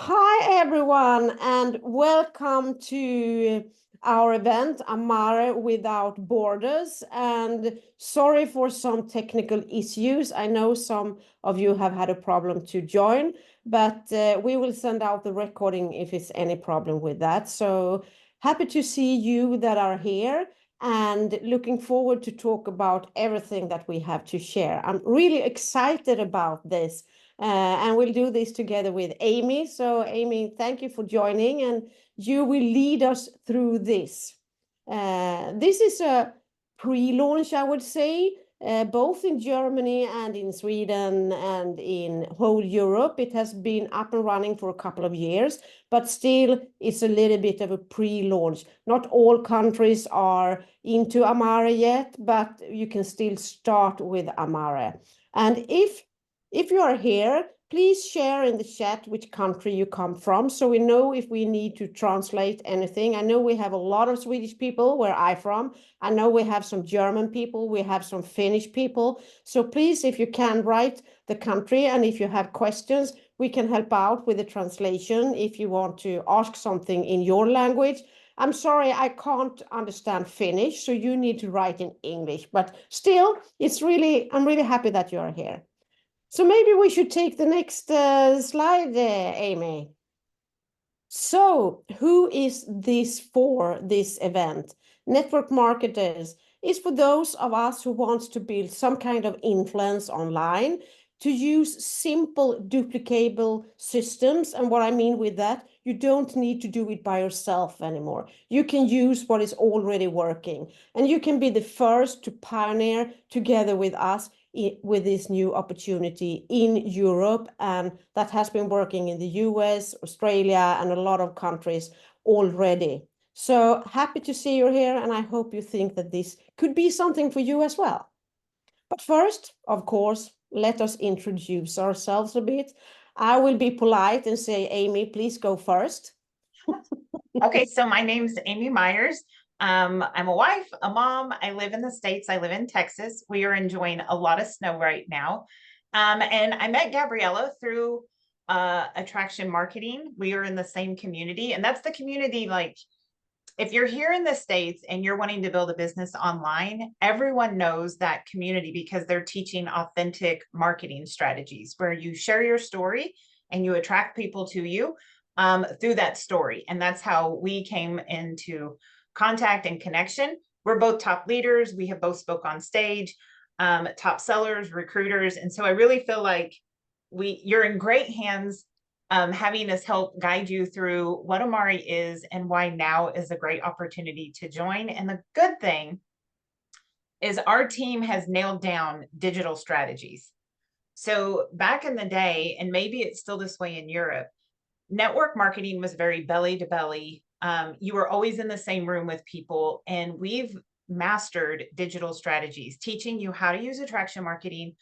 Hi everyone, and welcome to our event, Amare Without Borders. And sorry for some technical issues. I know some of you have had a problem to join, but we will send out the recording if it's any problem with that. So happy to see you that are here and looking forward to talk about everything that we have to share. I'm really excited about this. And we'll do this together with Amy. So Amy, thank you for joining, and you will lead us through this. This is a pre-launch, I would say, both in Germany and in Sweden and in whole Europe. It has been up and running for a couple of years, but still it's a little bit of a pre-launch. Not all countries are into Amare yet, but you can still start with Amare. And if you are here, please share in the chat which country you come from so we know if we need to translate anything. I know we have a lot of Swedish people where I'm from. I know we have some German people, we have some Finnish people. So please, if you can, write the country, and if you have questions, we can help out with the translation if you want to ask something in your language. I'm sorry, I can't understand Finnish, so you need to write in English. But still, I'm really happy that you are here. So maybe we should take the next slide, Amy. So who is this for, this event? Network marketers is for those of us who wants to build some kind of influence online, to use simple duplicable systems. And what I mean with that, you don't need to do it by yourself anymore. You can use what is already working, and you can be the first to pioneer together with us with this new opportunity in Europe, and that has been working in the US, Australia, and a lot of countries already. So happy to see you here, and I hope you think that this could be something for you as well. But first, of course, let us introduce ourselves a bit. I will be polite and say, Amy, please go first. Okay, so my name's Amy Myers. I'm a wife, a mom. I live in the States. I live in Texas. We are enjoying a lot of snow right now. And I met Gabriella through attraction marketing. We are in the same community, and that's the community. Like, if you're here in the States and you're wanting to build a business online, everyone knows that community because they're teaching authentic marketing strategies where you share your story and you attract people to you through that story. And that's how we came into contact and connection. We're both top leaders. We have both spoke on stage, top sellers, recruiters. And so I really feel like you're in great hands, having us help guide you through what Amare is and why now is a great opportunity to join. And the good thing is our team has nailed down digital strategies. So back in the day, and maybe it's still this way in Europe, network marketing was very belly to belly. You were always in the same room with people, and we've mastered digital strategies, teaching you how to use attraction marketing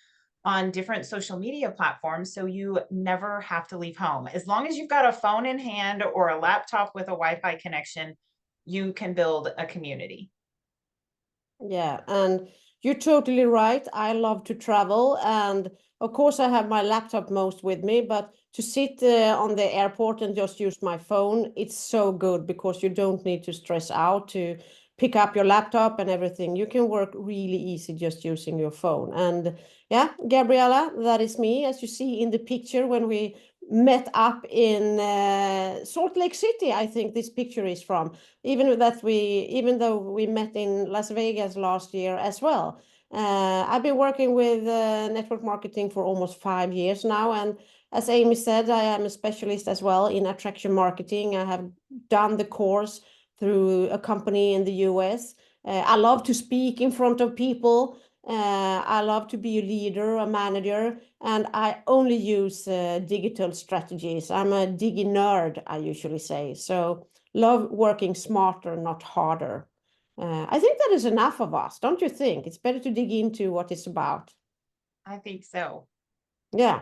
on different social media platforms so you never have to leave home. As long as you've got a phone in hand or a laptop with a Wi-Fi connection, you can build a community. Yeah, and you're totally right. I love to travel, and of course, I have my laptop most with me, but to sit on the airport and just use my phone, it's so good because you don't need to stress out to pick up your laptop and everything. You can work really easy just using your phone. And yeah, Gabriella, that is me, as you see in the picture when we met up in Salt Lake City, I think this picture is from, even though we met in Las Vegas last year as well. I've been working with network marketing for almost 5 years now, and as Amy said, I am a specialist as well in attraction marketing. I have done the course through a company in the US. I love to speak in front of people. I love to be a leader, a manager, and I only use digital strategies. I'm a digi nerd, I usually say. So love working smarter, not harder. I think that is enough of us, don't you think? It's better to dig into what it's about. I think so. Yeah.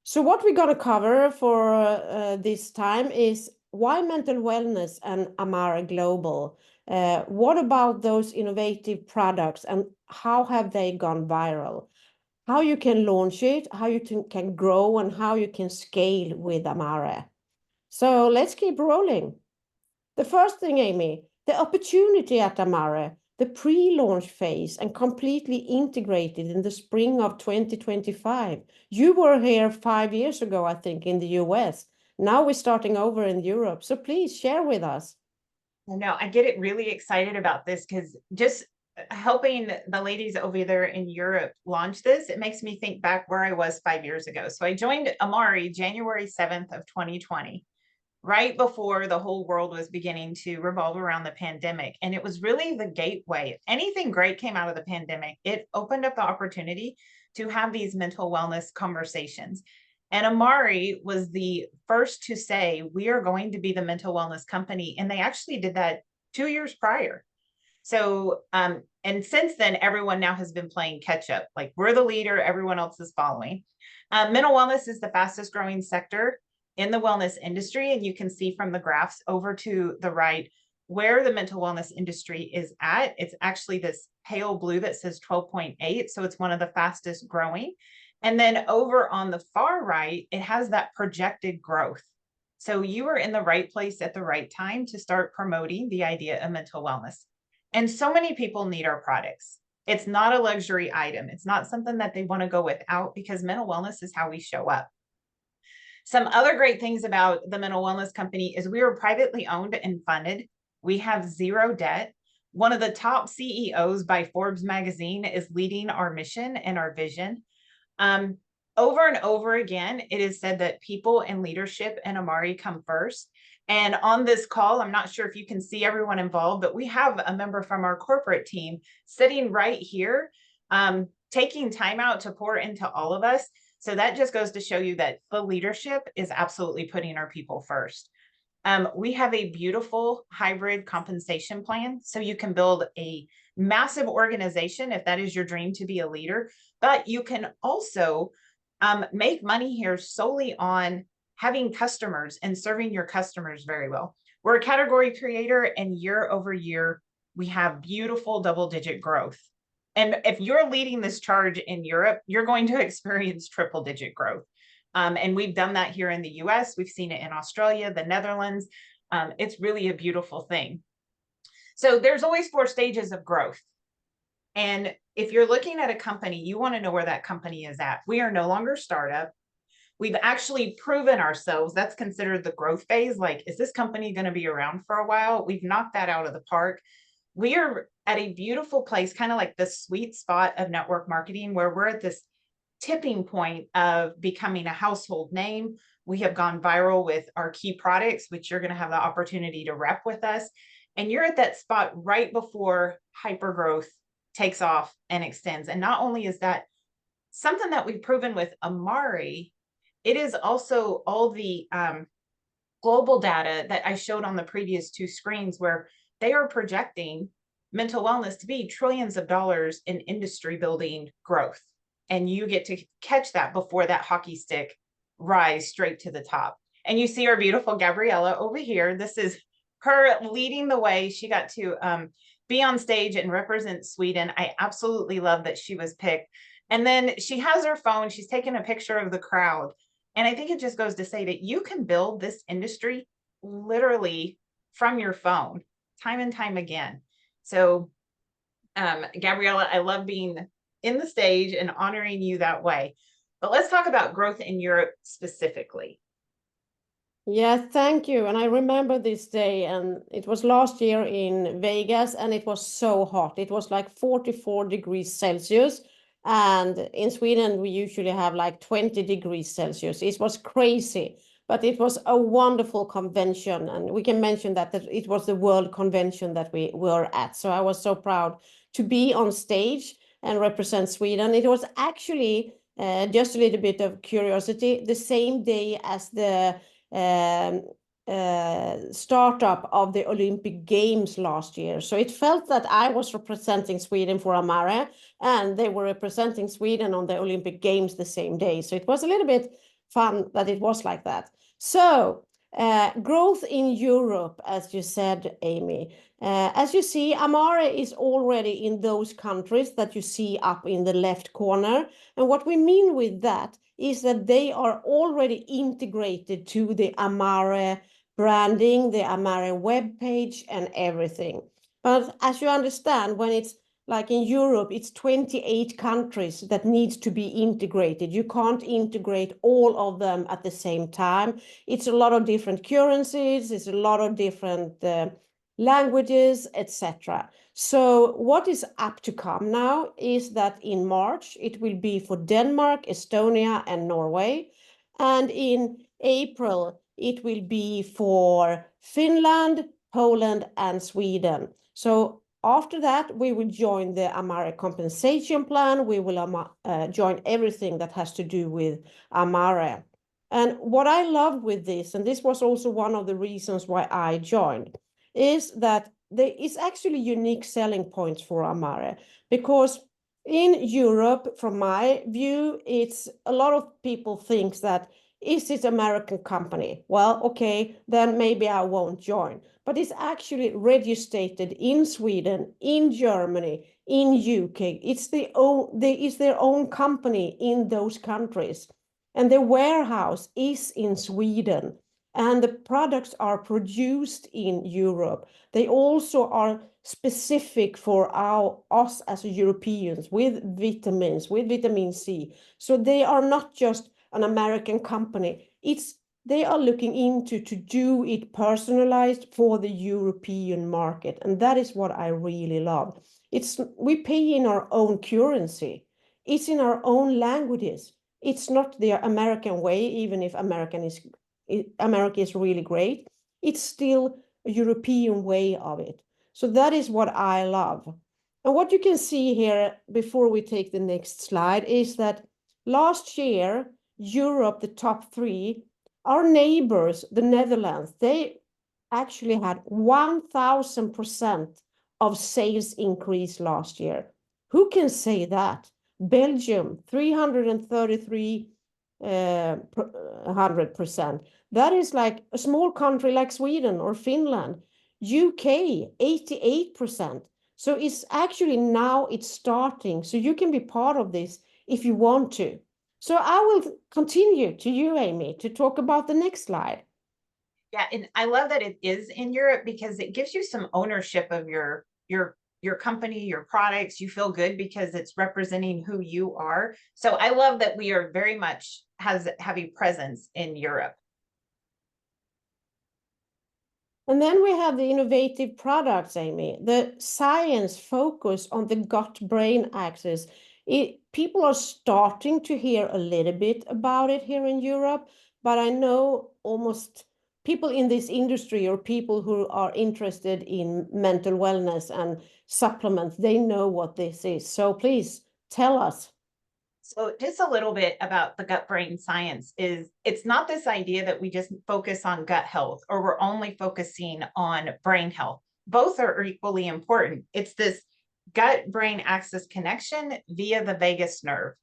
So what we're going to cover for this time is why mental wellness and Amara Global. What about those innovative products and how have they gone viral? How you can launch it, how you can grow, and how you can scale with Amara. So let's keep rolling. The first thing, Amy, the opportunity at Amare, the pre-launch phase and completely integrated in the spring of 2025. You were here 5 years ago, I think, in the US. Now we're starting over in Europe. So please share with us. No, I get really excited about this because just helping the ladies over there in Europe launch this, it makes me think back where I was 5 years ago. So I joined Amare January 7th of 2020, right before the whole world was beginning to revolve around the pandemic. And it was really the gateway. If anything great came out of the pandemic, it opened up the opportunity to have these mental wellness conversations. And Amare was the first to say, we are going to be the mental wellness company. And they actually did that 2 years prior. So, and since then, everyone now has been playing catch up. Like we're the leader, everyone else is following. Mental wellness is the fastest growing sector in the wellness industry. And you can see from the graphs over to the right where the mental wellness industry is at. It's actually this pale blue that says 12.8. So it's one of the fastest growing. And then over on the far right, it has that projected growth. So you are in the right place at the right time to start promoting the idea of mental wellness. And so many people need our products. It's not a luxury item. It's not something that they want to go without because mental wellness is how we show up. Some other great things about the mental wellness company is we are privately owned and funded. We have zero debt. One of the top CEOs by Forbes magazine is leading our mission and our vision. Over and over again, it is said that people and leadership and Amare come first. And on this call, I'm not sure if you can see everyone involved, but we have a member from our corporate team sitting right here, taking time out to pour into all of us. So that just goes to show you that the leadership is absolutely putting our people first. We have a beautiful hybrid compensation plan. So you can build a massive organization if that is your dream to be a leader, but you can also make money here solely on having customers and serving your customers very well. We're a category creator, and year over year, we have beautiful double-digit growth. And if you're leading this charge in Europe, you're going to experience triple-digit growth. And we've done that here in the US. We've seen it in Australia, the Netherlands. It's really a beautiful thing. So there's always 4 stages of growth. And if you're looking at a company, you want to know where that company is at. We are no longer startup. We've actually proven ourselves. That's considered the growth phase. Like, is this company going to be around for a while? We've knocked that out of the park. We are at a beautiful place, kind of like the sweet spot of network marketing, where we're at this tipping point of becoming a household name. We have gone viral with our key products, which you're going to have the opportunity to rep with us. And you're at that spot right before hypergrowth takes off and extends. And not only is that something that we've proven with Amare, it is also all the global data that I showed on the previous 2 screens, where they are projecting mental wellness to be trillions of dollars in industry building growth. And you get to catch that before that hockey stick rise straight to the top. And you see our beautiful Gabriella over here. This is her leading the way. She got to be on stage and represent Sweden. I absolutely love that she was picked. And then she has her phone. She's taking a picture of the crowd. And I think it just goes to say that you can build this industry literally from your phone time and time again. So, Gabriella, I love being in the stage and honoring you that way. But let's talk about growth in Europe specifically. Yes, thank you. And I remember this day, and it was last year in Vegas, and it was so hot. It was like 44 degrees Celsius. And in Sweden, we usually have like 20 degrees Celsius. It was crazy, but it was a wonderful convention. And we can mention that it was the World Convention that we were at. So I was so proud to be on stage and represent Sweden. It was actually just a little bit of curiosity, the same day as the startup of the Olympic Games last year. So it felt that I was representing Sweden for Amare, and they were representing Sweden on the Olympic Games the same day. So it was a little bit fun that it was like that. So Growth in Europe, as you said, Amy. As you see, Amare is already in those countries that you see up in the left corner. And what we mean with that is that they are already integrated to the Amare branding, the Amare webpage, and everything. But as you understand, when it's like in Europe, it's 28 countries that needs to be integrated. You can't integrate all of them at the same time. It's a lot of different currencies, it's a lot of different languages, etc. So what is up to come now is that in March, it will be for Denmark, Estonia, and Norway. And in April, it will be for Finland, Poland, and Sweden. So after that, we will join the Amare compensation plan. We will join everything that has to do with Amare. And what I love with this, and this was also one of the reasons why I joined, is that there is actually unique selling points for Amare, because in Europe, from my view, it's a lot of people think that is this American company? Well, okay, then maybe I won't join. But it's actually registered in Sweden, in Germany, in UK. It's their own company in those countries. And the warehouse is in Sweden. And the products are produced in Europe. They also are specific for us as Europeans with vitamins, with vitamin C. So they are not just an American company. They are looking into to do it personalized for the European market. And that is what I really love. We pay in our own currency. It's in our own languages. It's not the American way, even if America is really great. It's still a European way of it. So that is what I love. And what you can see here before we take the next slide is that last year, Europe, the top three, our neighbors, the Netherlands, they actually had 1,000% of sales increase last year. Who can say that? Belgium, 333%. That is like a small country like Sweden or Finland. UK, 88%. So it's actually now it's starting. So you can be part of this if you want to. So I will continue to you, Amy, to talk about the next slide. Yeah, and I love that it is in Europe because it gives you some ownership of your company, your products. You feel good because it's representing who you are. So I love that we are very much have a presence in Europe. And then we have the innovative products, Amy. The science focus on the gut-brain axis. People are starting to hear a little bit about it here in Europe, but I know almost people in this industry or people who are interested in mental wellness and supplements, they know what this is. So please tell us. So just a little bit about the gut brain science is it's not this idea that we just focus on gut health or we're only focusing on brain health. Both are equally important. It's this gut brain axis connection via the vagus nerve.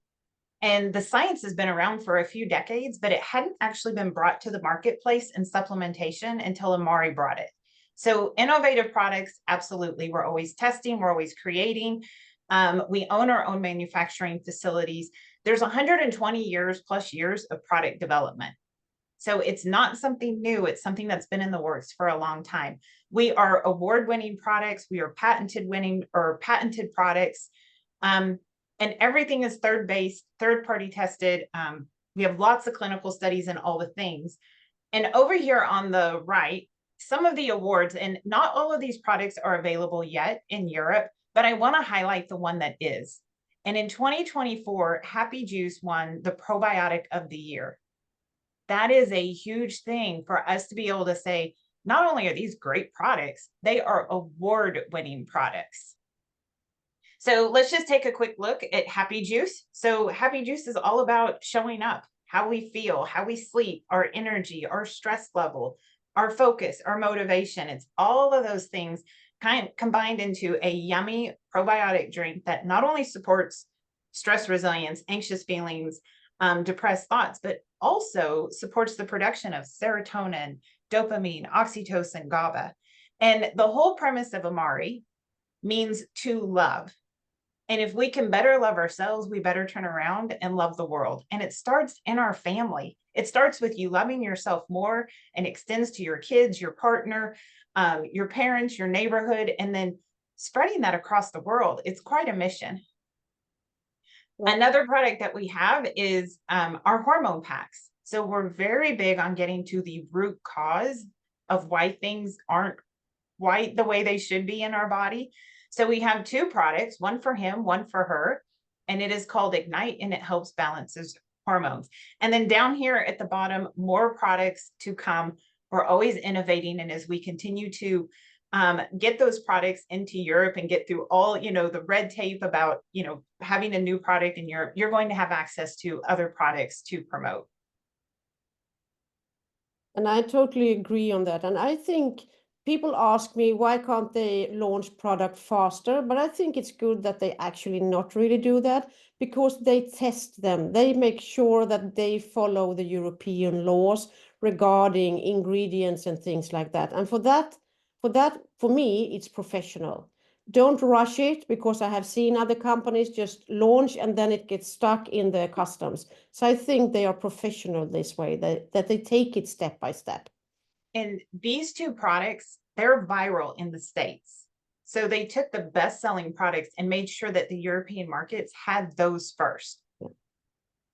And the science has been around for a few decades, but it hadn't actually been brought to the marketplace in supplementation until Amare brought it. So innovative products, absolutely. We're always testing, we're always creating. We own our own manufacturing facilities. There's 120 years plus years of product development. So it's not something new. It's something that's been in the works for a long time. We are award-winning products. We are patented products. And everything is third-party tested. We have lots of clinical studies and all the things. And over here on the right, some of the awards, and not all of these products are available yet in Europe, but I want to highlight the one that is. And in 2024, Happy Juice won the Probiotic of the Year. That is a huge thing for us to be able to say, not only are these great products, they are award-winning products. So let's just take a quick look at Happy Juice. So Happy Juice is all about showing up, how we feel, how we sleep, our energy, our stress level, our focus, our motivation. It's all of those things kind of combined into a yummy probiotic drink that not only supports stress resilience, anxious feelings, depressed thoughts, but also supports the production of serotonin, dopamine, oxytocin, GABA. And the whole premise of Amare means to love. And if we can better love ourselves, we better turn around and love the world. And it starts in our family. It starts with you loving yourself more and extends to your kids, your partner, your parents, your neighborhood, and then spreading that across the world. It's quite a mission. Another product that we have is our hormone packs. So we're very big on getting to the root cause of why things aren't white the way they should be in our body. So we have two products, one for him, one for her, and it is called Ignite, and it helps balances hormones. And then down here at the bottom, more products to come. We're always innovating, and as we continue to get those products into Europe and get through all, the red tape about, having a new product in Europe, you're going to have access to other products to promote. And I totally agree on that. And I think people ask me, why can't they launch product faster? But I think it's good that they actually not really do that, because they test them. They make sure that they follow the European laws regarding ingredients and things like that. And for me, it's professional. Don't rush it, because I have seen other companies just launch and then it gets stuck in the customs. So I think they are professional this way, that they take it step by step. And these two products, they're viral in the States. So they took the best-selling products and made sure that the European markets had those first. Yeah.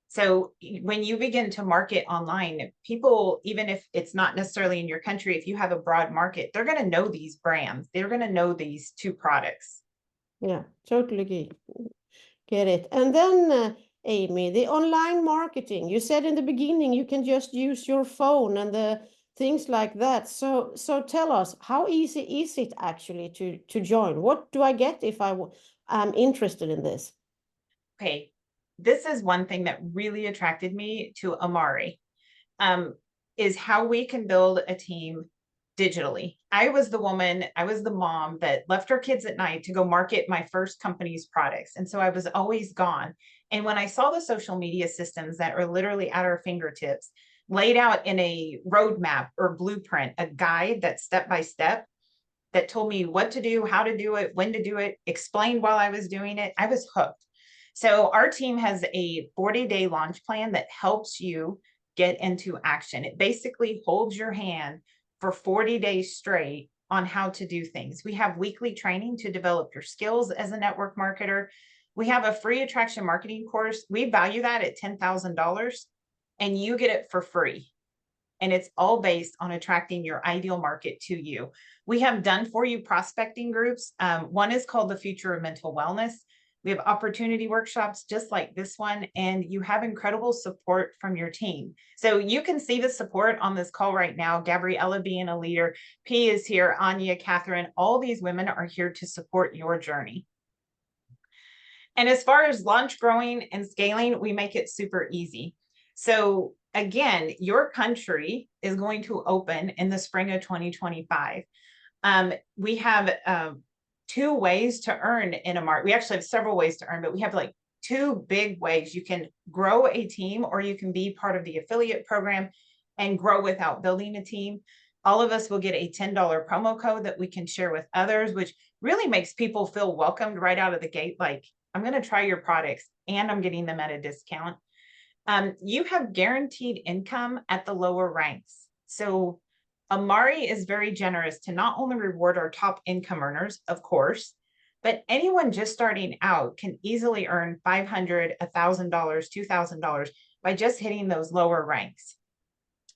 So when you begin to market online, people, even if it's not necessarily in your country, if you have a broad market, they're going to know these brands. They're going to know these two products. Yeah, totally get it. And then, Amy, the online marketing, you said in the beginning, you can just use your phone and the things like that. So tell us, how easy is it actually to join? What do I get if I'm interested in this? Okay, this is one thing that really attracted me to Amare, is how we can build a team digitally. I was the mom that left her kids at night to go market my first company's products. And so I was always gone. And when I saw the social media systems that are literally at our fingertips, laid out in a roadmap or blueprint, a guide that's step by step, that told me what to do, how to do it, when to do it, explained while I was doing it, I was hooked. So our team has a 40-day launch plan that helps you get into action. It basically holds your hand for 40 days straight on how to do things. We have weekly training to develop your skills as a network marketer. We have a free attraction marketing course. We value that at $10,000, and you get it for free. And it's all based on attracting your ideal market to you. We have done for you prospecting groups. One is called the Future of Mental Wellness. We have opportunity workshops just like this one, and you have incredible support from your team. So you can see the support on this call right now. Gabriella being a leader, P is here, Anya, Catherine, all these women are here to support your journey. And as far as launch, growing, and scaling, we make it super easy. So again, your country is going to open in the spring of 2025. We have two ways to earn in Amare. We actually have several ways to earn, but we have like two big ways. You can grow a team, or you can be part of the affiliate program and grow without building a team. All of us will get a $10 promo code that we can share with others, which really makes people feel welcomed right out of the gate. Like, I'm going to try your products and I'm getting them at a discount. You have guaranteed income at the lower ranks. So Amare is very generous to not only reward our top income earners, of course, but anyone just starting out can easily earn $500, $1,000, $2,000 by just hitting those lower ranks.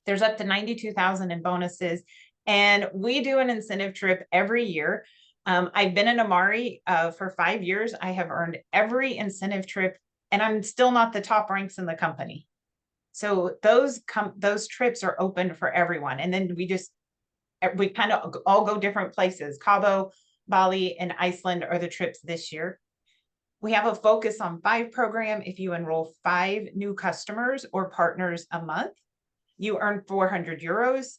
There's up to 92,000 in bonuses, and we do an incentive trip every year. I've been in Amare for 5 years. I have earned every incentive trip, and I'm still not the top ranks in the company. So those trips are open for everyone. And then we kind of all go different places. Cabo, Bali, and Iceland are the trips this year. We have a Focus on 5 program. If you enroll 5 new customers or partners a month, you earn 400 euros.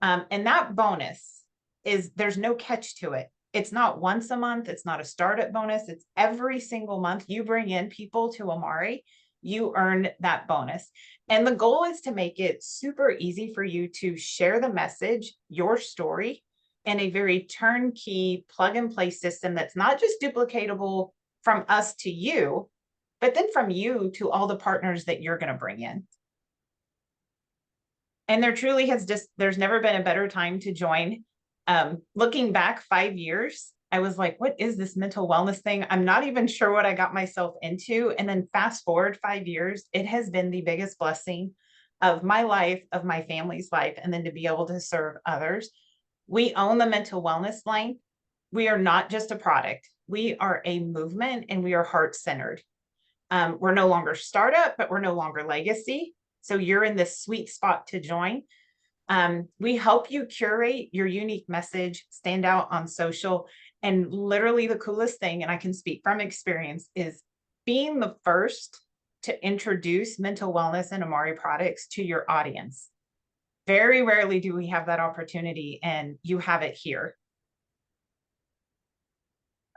And that bonus there's no catch to it. It's not once a month. It's not a startup bonus. It's every single month you bring in people to Amare. you earn that bonus. And the goal is to make it super easy for you to share the message, your story, in a very turnkey plug and play system that's not just duplicatable from us to you, but then from you to all the partners that you're going to bring in. And there truly there's never been a better time to join. Looking back 5 years, I was like, what is this mental wellness thing? I'm not even sure what I got myself into. And then fast forward 5 years, it has been the biggest blessing of my life, of my family's life, and then to be able to serve others. We own the mental wellness line. We are not just a product. We are a movement, and we are heart-centered. We're no longer startup, but we're no longer legacy. So you're in this sweet spot to join. We help you curate your unique message, stand out on social, and literally the coolest thing, and I can speak from experience, is being the first to introduce mental wellness and Amare products to your audience. Very rarely do we have that opportunity, and you have it here.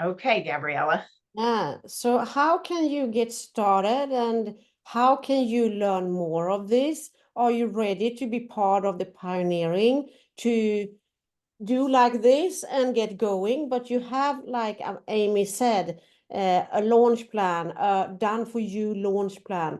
Okay, Gabriella. Yeah. So how can you get started and how can you learn more of this? Are you ready to be part of the pioneering to do like this and get going? But you have, like Amy said, a launch plan, a done for you launch plan.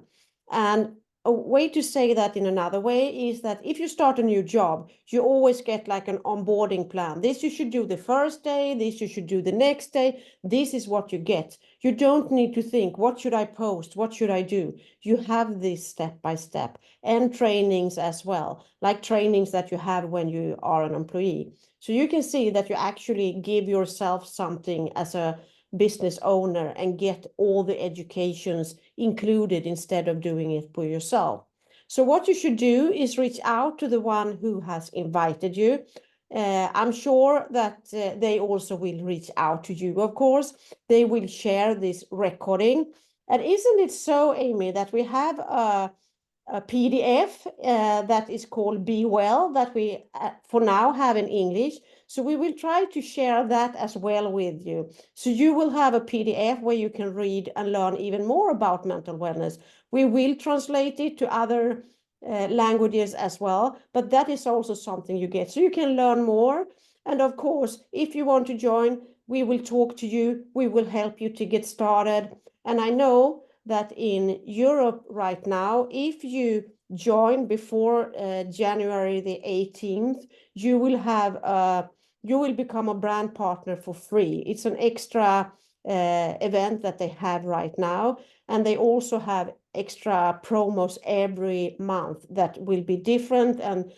And a way to say that in another way is that if you start a new job, you always get like an onboarding plan. This you should do the first day, this you should do the next day. This is what you get. You don't need to think, what should I post? What should I do? You have this step by step, and trainings as well, like trainings that you have when you are an employee. So you can see that you actually give yourself something as a business owner and get all the educations included instead of doing it for yourself. So what you should do is reach out to the one who has invited you. I'm sure that they also will reach out to you, of course. They will share this recording. And isn't it so, Amy, that we have a PDF that is called Be Well that we for now have in English. So we will try to share that as well with you. So you will have a PDF where you can read and learn even more about mental wellness. We will translate it to other languages as well, but that is also something you get. So you can learn more. And of course, if you want to join, we will talk to you. We will help you to get started. And I know that in Europe right now, if you join before January the 18th, you will become a brand partner for free. It's an extra event that they have right now, and they also have extra promos every month that will be different and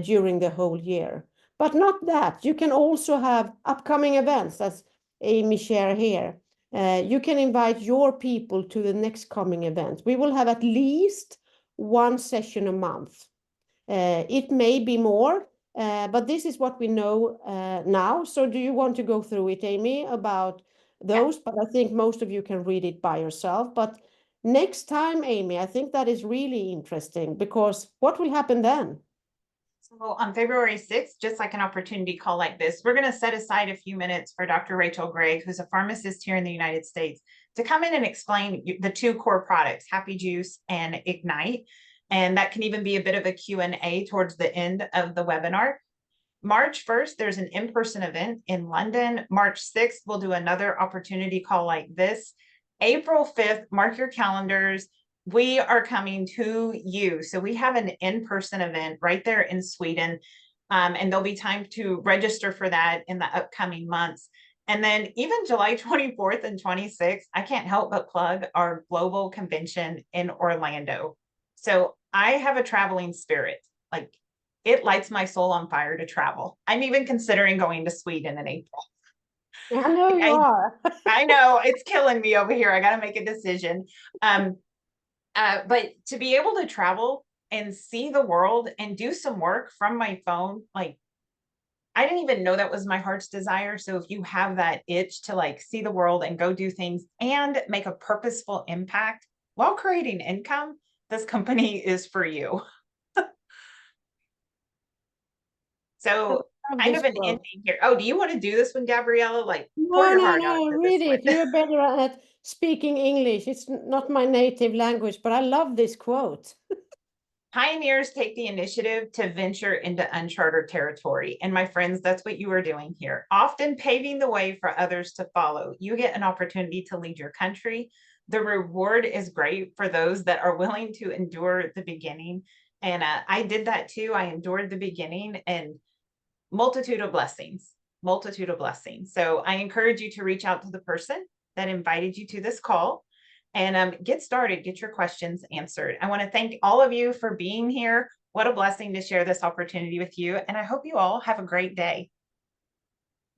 during the whole year. But not that, you can also have upcoming events, as Amy shared here. You can invite your people to the next coming event. We will have at least one session a month. It may be more, but this is what we know now. So do you want to go through it, Amy, about those? But I think most of you can read it by yourself. But next time, Amy, I think that is really interesting, because what will happen then? So on February 6th, just like an opportunity call like this, we're going to set aside a few minutes for Dr. Rachel Gregg, who's a pharmacist here in the United States, to come in and explain the two core products, Happy Juice and Ignite. And that can even be a bit of a Q&A towards the end of the webinar. March 1st, there's an in-person event in London. March 6th, we'll do another opportunity call like this. April 5th, mark your calendars. We are coming to you. So we have an in-person event right there in Sweden. And there'll be time to register for that in the upcoming months. And then even July 24th and 26th, I can't help but plug our global convention in Orlando. So I have a traveling spirit. Like, it lights my soul on fire to travel. I'm even considering going to Sweden in April. I know you are. I know, it's killing me over here. I got to make a decision. But to be able to travel and see the world and do some work from my phone, like, I didn't even know that was my heart's desire. So if you have that itch to like see the world and go do things and make a purposeful impact while creating income, this company is for you. So love kind this of an quote. ending here. Oh, do you want to do this one, Gabriella? Like, pour No, your no, heart out no, to this read one. it. You're better at speaking English. It's not my native language, but I love this quote. Pioneers take the initiative to venture into uncharted territory. And my friends, that's what you are doing here, often paving the way for others to follow. You get an opportunity to lead your country. The reward is great for those that are willing to endure the beginning. And I did that too. I endured the beginning and multitude of blessings, multitude of blessings. So I encourage you to reach out to the person that invited you to this call and get started, get your questions answered. I want to thank all of you for being here. What a blessing to share this opportunity with you. And I hope you all have a great day.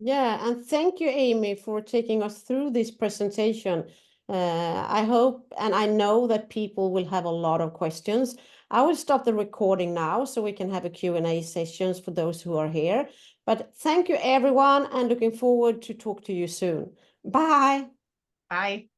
Yeah, and thank you, Amy, for taking us through this presentation. I hope and I know that people will have a lot of questions. I will stop the recording now so we can have a Q&A sessions for those who are here. But thank you, everyone, and looking forward to talk to you soon. Bye. Bye.